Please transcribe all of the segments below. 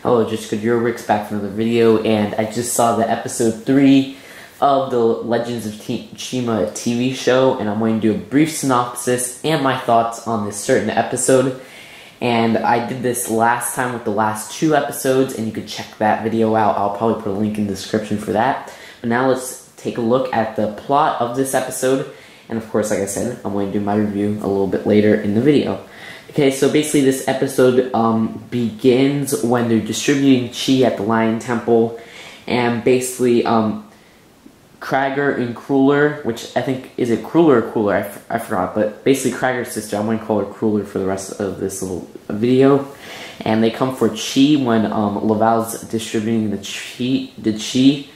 Hello, Jessica Jurwix back from another video, and I just saw the episode 3 of the Legends of Tsushima TV show, and I'm going to do a brief synopsis and my thoughts on this certain episode. And I did this last time with the last 2 episodes, and you can check that video out. I'll probably put a link in the description for that. But now let's take a look at the plot of this episode, and of course, like I said, I'm going to do my review a little bit later in the video. Okay, so basically this episode begins when they're distributing chi at the Lion Temple, and basically Kragger and Cruller, which I think, is it Cruller or Cooler? I forgot, but basically Kragger's sister, I'm going to call her Cruller for the rest of this little video, and they come for chi when Laval's distributing the chi,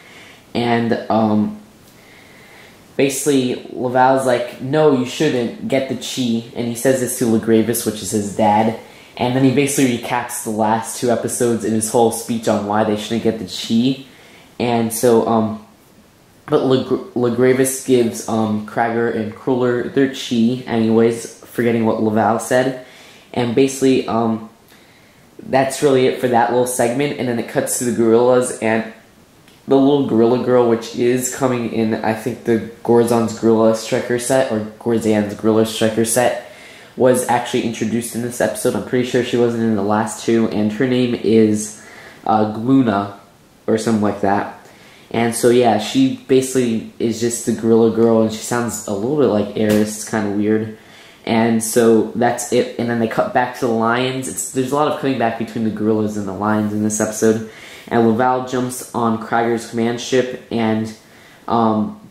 and basically, Laval's like, no, you shouldn't get the chi, and he says this to Lagravis, which is his dad, and then he basically recaps the last 2 episodes in his whole speech on why they shouldn't get the chi, and so, but Lagravis gives Kragger and Cruller their chi, anyways, forgetting what Laval said, and basically, that's really it for that little segment, and then it cuts to the gorillas, and the little gorilla girl, which is coming in, I think, the Gorzan's Gorilla Striker set, or Gorzan's Gorilla Striker set, was actually introduced in this episode. I'm pretty sure she wasn't in the last 2, and her name is Gluna, or something like that. And so, yeah, she basically is just the gorilla girl, and she sounds a little bit like Aeris. It's kind of weird. And so, that's it. And then they cut back to the lions. There's a lot of cutting back between the gorillas and the lions in this episode. And Laval jumps on Kragger's command ship, and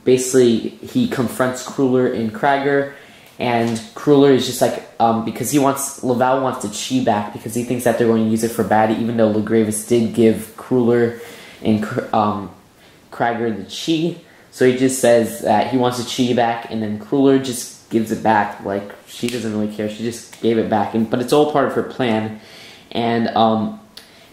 basically he confronts Cruller and Kragger, and Cruller is just like, because Laval wants the chi back because he thinks that they're going to use it for bad, even though Lagravis did give Cruller and Kragger the chi. So he just says that he wants the chi back, and then Cruller just gives it back. Like, she doesn't really care, she just gave it back, but it's all part of her plan. And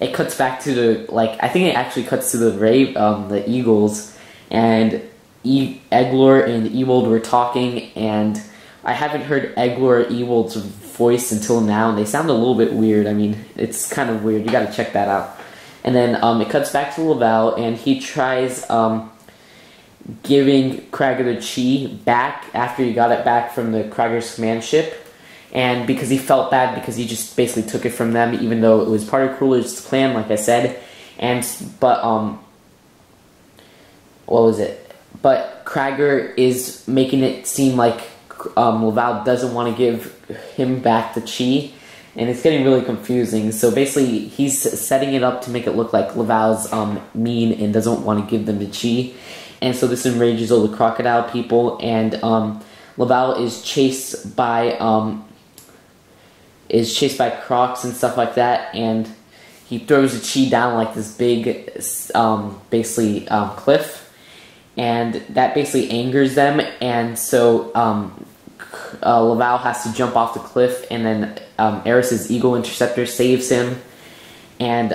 it cuts back to the, I think it actually cuts to the Eagles, and Eglor and Ewald were talking, and I haven't heard Eglor or Ewald's voice until now, and they sound a little bit weird. I mean, it's kind of weird, you gotta check that out. And then it cuts back to Laval, and he tries giving Kragger the chi back after he got it back from the Kragger's command ship. And because he felt bad because he just basically took it from them, even though it was part of Cruller's plan, like I said. But what was it? But Kragger is making it seem like Laval doesn't want to give him back the chi, and it's getting really confusing. So basically, he's setting it up to make it look like Laval's mean and doesn't want to give them the chi. And so this enrages all the crocodile people, and Laval is chased by crocs and stuff like that, and he throws the chi down like this big, cliff, and that basically angers them, and so Laval has to jump off the cliff, and then Aeris's Eagle Interceptor saves him, and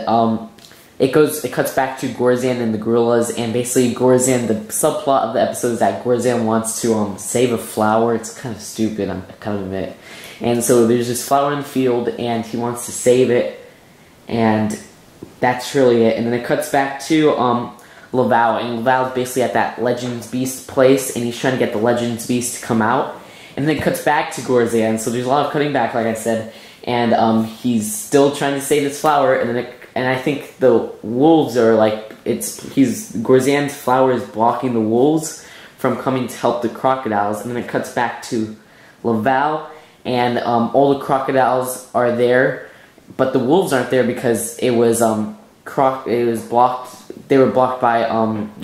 it cuts back to Gorzan and the gorillas, and basically Gorzan, the subplot of the episode is that Gorzan wants to save a flower. It's kind of stupid, I kind of admit. And so there's this flower in the field, and he wants to save it, and that's really it. And then it cuts back to Laval, and Laval's basically at that Legends Beast place, and he's trying to get the Legends Beast to come out. And then it cuts back to Gorzan, so there's a lot of cutting back, like I said, and he's still trying to save this flower, and I think the wolves are Gorzan's flower is blocking the wolves from coming to help the crocodiles. And then it cuts back to Laval, and all the crocodiles are there, but the wolves aren't there because it was blocked. They were blocked by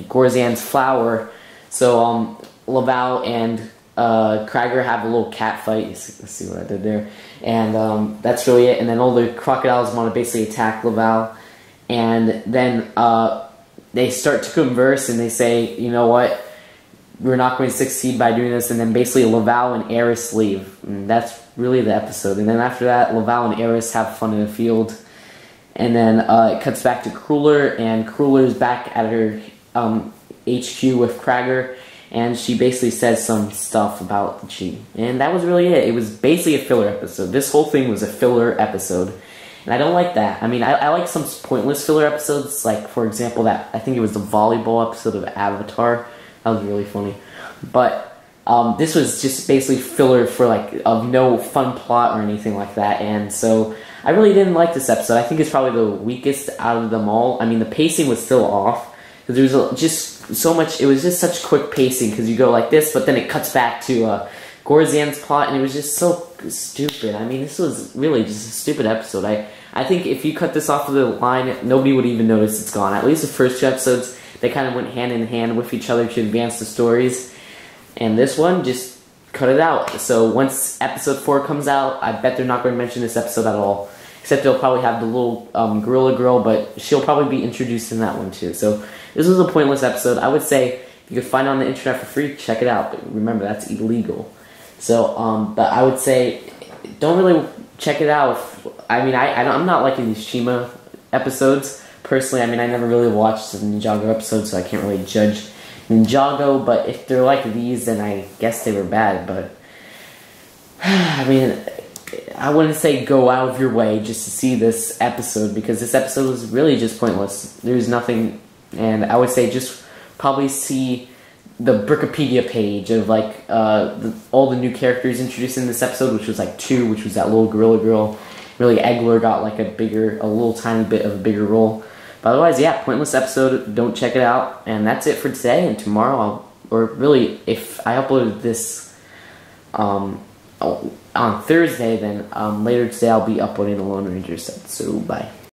Gorzan's flower. So Laval and Kragger have a little cat fight. Let's see what I did there. And that's really it. And then all the crocodiles want to basically attack Laval, and then they start to converse, and they say, you know what, we're not going to succeed by doing this. And then basically Laval and Aeris leave, and that's really the episode. And then after that, Laval and Aeris have fun in the field, and then it cuts back to Cruller, and Cruller's back at her HQ with Kragger, and she basically says some stuff about the chi. And that was really it. It was basically a filler episode. This whole thing was a filler episode. and I don't like that. I mean, I like some pointless filler episodes, like, for example, that, I think it was the volleyball episode of Avatar. That was really funny. But this was just basically filler for, like, of no fun plot or anything like that, and so I really didn't like this episode. I think it's probably the weakest out of them all. I mean, the pacing was still off, because there was just so much, it was just such quick pacing, because you go like this, but then it cuts back to Gorzan's plot, and it was just so stupid. I mean, this was really just a stupid episode. I think if you cut this off of the line, nobody would even notice it's gone. At least the first 2 episodes, they kind of went hand in hand with each other to advance the stories. And this one, just cut it out. So once episode 4 comes out, I bet they're not going to mention this episode at all. Except they'll probably have the little gorilla girl, but she'll probably be introduced in that one too. So this was a pointless episode. I would say if you could find it on the internet for free, check it out. But remember, that's illegal. So, but I would say don't really check it out. I mean, I'm not liking these Shima episodes personally. I mean, I never really watched the Ninjago episodes, so I can't really judge Ninjago, but if they're like these, then I guess they were bad, but I mean, I wouldn't say go out of your way just to see this episode, because this episode was really just pointless. There's nothing, and I would say just probably see the Brickopedia page of, like, all the new characters introduced in this episode, which was, like, 2, which was that little gorilla girl. Really, Eggler got, like, a little tiny bit of a bigger role. But otherwise, yeah, pointless episode. Don't check it out. And that's it for today. And tomorrow, or really, if I uploaded this on Thursday, then later today I'll be uploading the Lone Ranger set. So, bye.